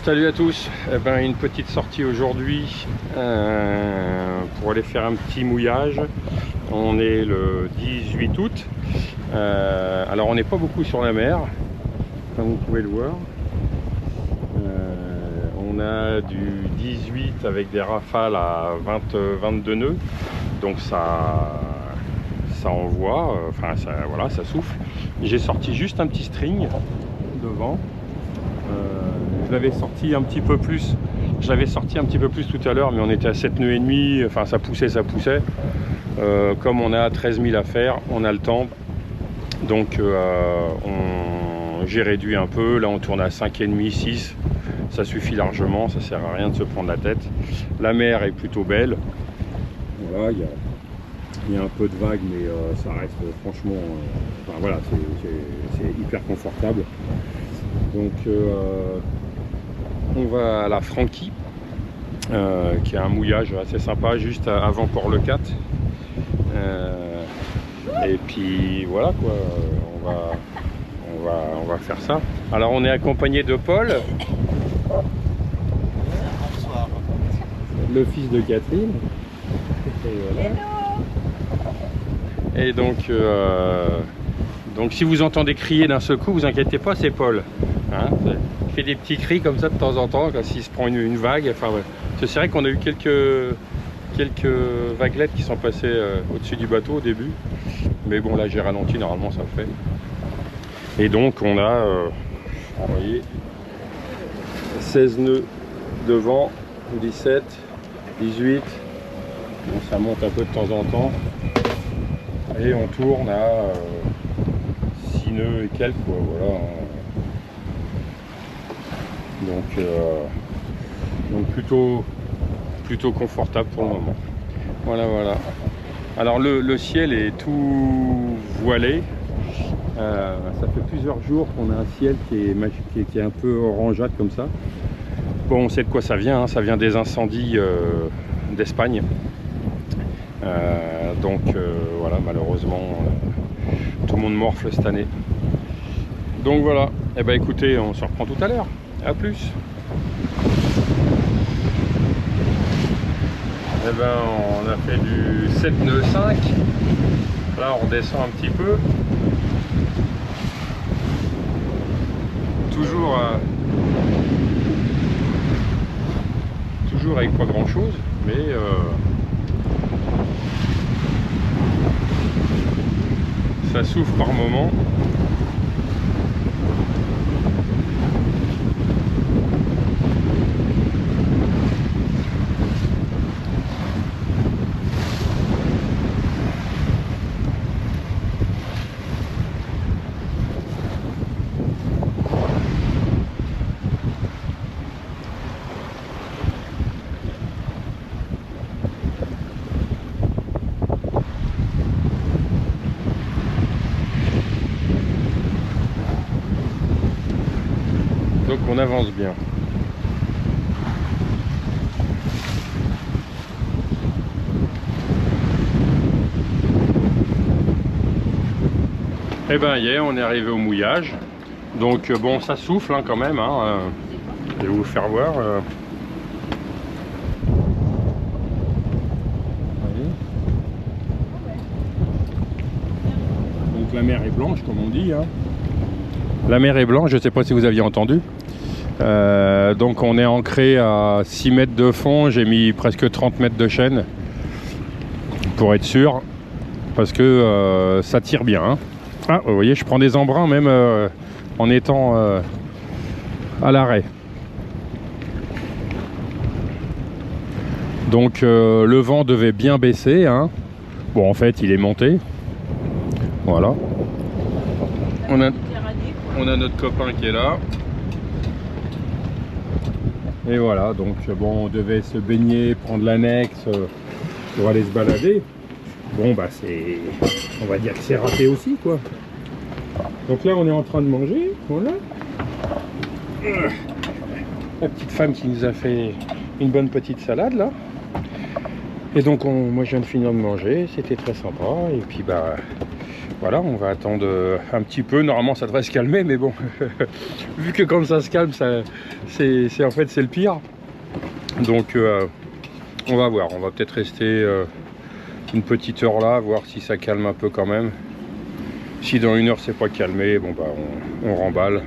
Salut à tous, une petite sortie aujourd'hui pour aller faire un petit mouillage. On est le 18 août, alors on n'est pas beaucoup sur la mer, comme vous pouvez le voir. On a du 18 avec des rafales à 22 nœuds, donc ça envoie, voilà, ça souffle. J'ai sorti juste un petit string devant. Je l'avais sorti un petit peu plus. Je l'avais sorti un petit peu plus tout à l'heure, mais on était à 7 nœuds et demi. Enfin, ça poussait. Comme on a 13 000 à faire, on a le temps. Donc, j'ai réduit un peu. Là, on tourne à 5,5, 6. Ça suffit largement. Ça sert à rien de se prendre la tête. La mer est plutôt belle. Voilà, il y a un peu de vagues, mais ça reste franchement. Enfin, voilà, c'est hyper confortable. Donc on va à la Franquie, qui est un mouillage assez sympa juste avant Port-le-Cat. Et puis voilà quoi, on va faire ça. Alors on est accompagné de Paul, Bonsoir. le fils de Catherine. Et voilà. Et donc si vous entendez crier d'un seul coup, vous inquiétez pas, c'est Paul. Hein, il fait des petits cris comme ça de temps en temps quand s'il se prend une vague. Enfin, ouais. C'est vrai qu'on a eu quelques vaguelettes qui sont passées au-dessus du bateau au début. Mais bon, là j'ai ralenti, normalement ça le fait. Et donc on a, vous voyez, 16 nœuds devant, 17, 18. Bon, ça monte un peu de temps en temps. Et on tourne à 6 nœuds et quelques, quoi, voilà. Donc plutôt confortable pour le moment. Voilà. Alors le ciel est tout voilé. Ça fait plusieurs jours qu'on a un ciel qui est un peu orangeâtre comme ça. Bon, on sait de quoi ça vient, hein. Ça vient des incendies d'Espagne. Voilà, malheureusement tout le monde morfle cette année. Donc voilà, écoutez, on se reprend tout à l'heure. A plus. On a fait du 7 nœuds 5. Là on redescend un petit peu. Toujours avec pas grand chose, mais ça souffle par moment. Donc on avance bien. On est arrivé au mouillage. Donc bon, ça souffle hein, quand même. Hein, je vais vous faire voir. Donc la mer est blanche, comme on dit. Hein. La mer est blanche, je ne sais pas si vous aviez entendu. Donc on est ancré à 6 mètres de fond, j'ai mis presque 30 mètres de chaîne pour être sûr, parce que ça tire bien. Hein. Ah, vous voyez, je prends des embruns même en étant à l'arrêt. Donc le vent devait bien baisser. Hein. Bon, en fait, il est monté. Voilà. On a notre copain qui est là. Et voilà, donc bon, on devait se baigner, prendre l'annexe pour aller se balader. Bon, on va dire que c'est raté aussi, quoi. Donc là, on est en train de manger, voilà. La petite femme qui nous a fait une bonne petite salade, là. Et donc, moi, je viens de finir de manger, c'était très sympa. Et puis, voilà, on va attendre un petit peu. Normalement ça devrait se calmer, mais bon, vu que quand ça se calme, c'est en fait c'est le pire. Donc on va voir, on va peut-être rester une petite heure là, voir si ça calme un peu quand même. Si dans une heure c'est pas calmé, bon bah on remballe.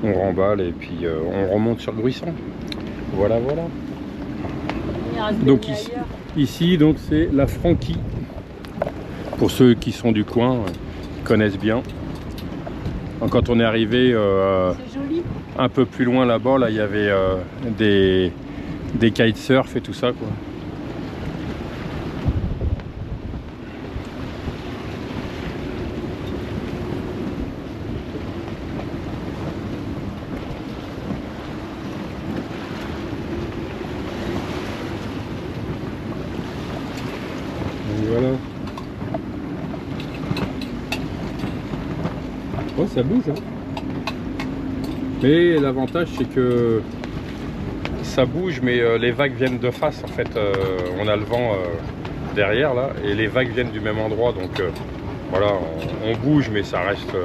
On remballe et puis on remonte sur le Gruissan. Voilà, voilà. Donc ici donc c'est la Franquie. Pour ceux qui sont du coin, connaissent bien. Donc, quand on est arrivé un peu plus loin là-bas, là il y avait des kitesurf et tout ça quoi. Voilà. Oh, ça bouge, hein. Mais l'avantage c'est que ça bouge, mais les vagues viennent de face en fait. On a le vent derrière là, et les vagues viennent du même endroit, donc voilà, on bouge, mais ça reste.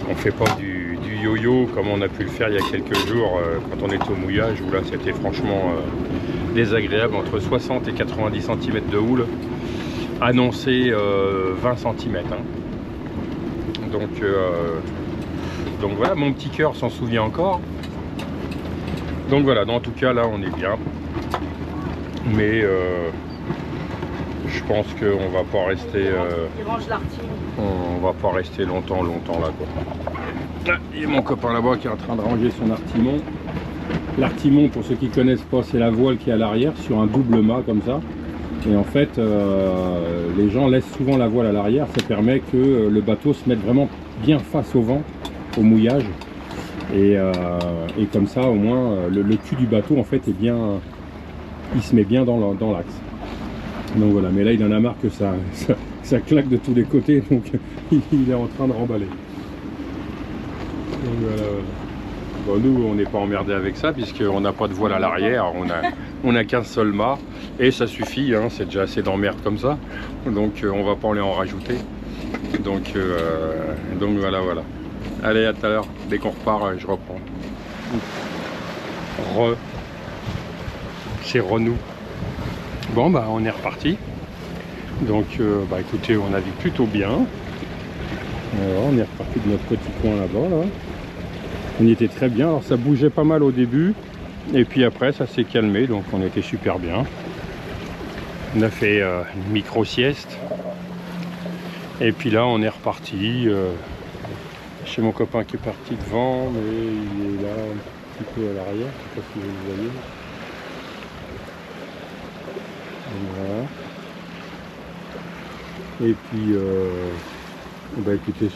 On fait pas du yo-yo comme on a pu le faire il y a quelques jours quand on était au mouillage, où là c'était franchement désagréable, entre 60 et 90 cm de houle, annoncé 20 cm. Hein. Donc voilà, mon petit cœur s'en souvient encore. Donc voilà, en tout cas là on est bien. Mais je pense qu'on va pas rester. On va pas rester longtemps là quoi. Là, il y a mon copain là-bas qui est en train de ranger son artimon. L'artimon, pour ceux qui connaissent pas, c'est la voile qui est à l'arrière sur un double mât comme ça. Et en fait, les gens laissent souvent la voile à l'arrière. Ça permet que le bateau se mette vraiment bien face au vent, au mouillage. Et comme ça, au moins, le cul du bateau, en fait, est bien, il se met bien dans l'axe. Donc voilà, mais là, il en a marre que ça claque de tous les côtés, donc il est en train de remballer. Donc voilà. Bon, nous, on n'est pas emmerdé avec ça, puisqu'on n'a pas de voile à l'arrière, on a qu'un seul mât, et ça suffit, hein, c'est déjà assez d'emmerde comme ça, donc on va pas aller en rajouter. Donc voilà. Allez, à tout à l'heure, dès qu'on repart, je reprends. C'est Renou. Bon, bah on est reparti. Donc, bah écoutez, on navigue plutôt bien. Alors, on est reparti de notre petit coin là-bas, là. On y était très bien. Alors, ça bougeait pas mal au début. Et puis après, ça s'est calmé. Donc, on était super bien. On a fait une micro-sieste. Et puis là, on est reparti. Chez mon copain qui est parti devant. Mais il est là, un petit peu à l'arrière. Je sais pas si vous le voyez. Voilà. Et puis, bah écoutez,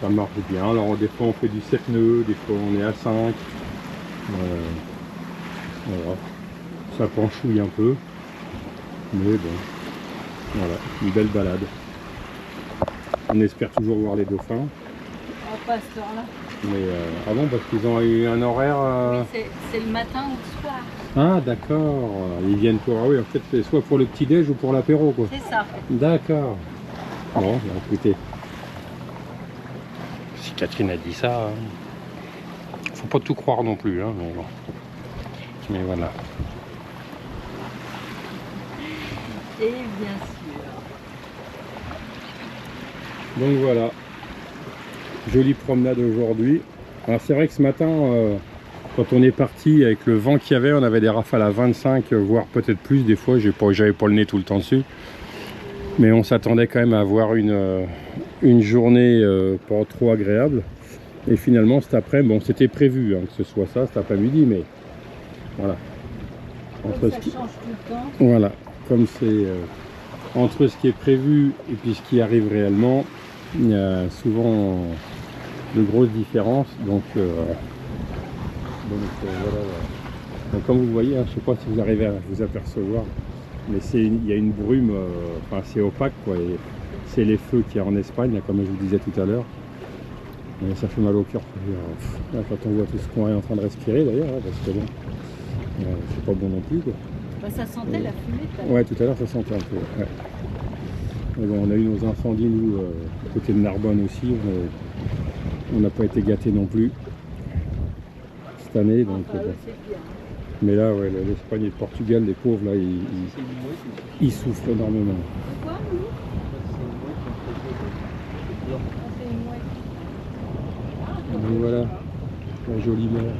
ça marche bien. Alors des fois on fait du 7 nœuds, des fois on est à 5. Voilà. Ça penchouille un peu. Mais bon, voilà, une belle balade. On espère toujours voir les dauphins. Pas à cette heure-là. Mais ah bon, parce qu'ils ont eu un horaire. Oui, c'est le matin ou le soir. Ah d'accord, ils viennent pour. Ah oui, en fait, c'est soit pour le petit-déj ou pour l'apéro quoi. C'est ça. D'accord. Bon, bah, écoutez. Si Catherine a dit ça, faut pas tout croire non plus, hein, mais bon. Mais voilà. Et bien sûr. Donc voilà. Jolie promenade aujourd'hui. Alors c'est vrai que ce matin, quand on est parti avec le vent qu'il y avait, on avait des rafales à 25, voire peut-être plus des fois. J'avais pas le nez tout le temps dessus. Mais on s'attendait quand même à avoir une journée pas trop agréable. Et finalement cet après-midi, bon c'était prévu hein, que ce soit ça cet après-midi, mais voilà. Entre ça change tout le temps. Voilà, comme c'est entre ce qui est prévu et puis ce qui arrive réellement, il y a souvent de grosses différences. Donc voilà. Donc, comme vous voyez, hein, je ne sais pas si vous arrivez à vous apercevoir, mais il y a une brume, enfin c'est opaque quoi. C'est les feux qu'il y a en Espagne, là, comme je vous disais tout à l'heure. Ça fait mal au cœur. Là, quand on voit tout ce qu'on est en train de respirer d'ailleurs, hein, parce que bon, c'est pas bon non plus quoi. Bah, ça sentait la fumée tout à l'heure. Ouais, tout à l'heure ça sentait un peu. Ouais. Mais bon, on a eu nos incendies, nous, à côté de Narbonne aussi. On n'a pas été gâtés non plus cette année. Donc, Enfin, eux, c'est bien. mais là, ouais, l'Espagne et le Portugal, les pauvres, là, ils souffrent énormément. Quoi, nous? C'est une mouette. Donc voilà, la jolie mer.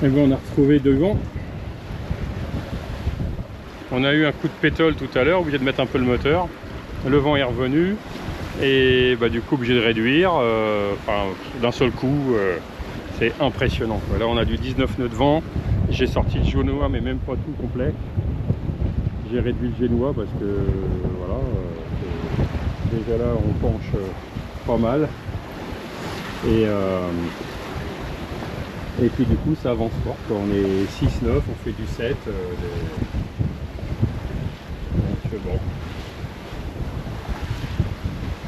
Et bon, on a retrouvé devant. On a eu un coup de pétole tout à l'heure, obligé de mettre un peu le moteur. Le vent est revenu et bah, du coup obligé de réduire. D'un seul coup, c'est impressionnant. Là, on a du 19 nœuds de vent. J'ai sorti le génois, mais même pas tout complet. J'ai réduit le génois parce que voilà, déjà là, on penche pas mal. Et puis du coup ça avance fort, on est 6-9, on fait du 7. Donc bon.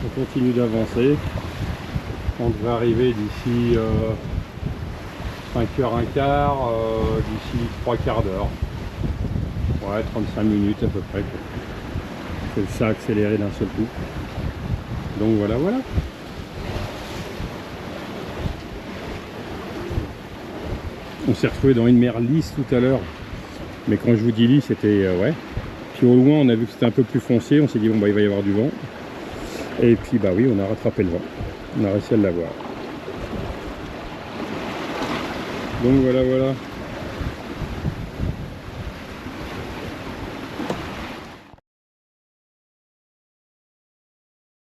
On continue d'avancer. On devrait arriver d'ici 5h15, d'ici 3 quarts d'heure. Ouais, 35 minutes à peu près. C'est ça accéléré d'un seul coup. Donc voilà, voilà. On s'est retrouvé dans une mer lisse tout à l'heure, mais quand je vous dis lisse, c'était ouais. Puis au loin, on a vu que c'était un peu plus foncé, on s'est dit bon bah il va y avoir du vent. Et puis bah oui, on a rattrapé le vent, on a réussi à l'avoir. Donc voilà, voilà.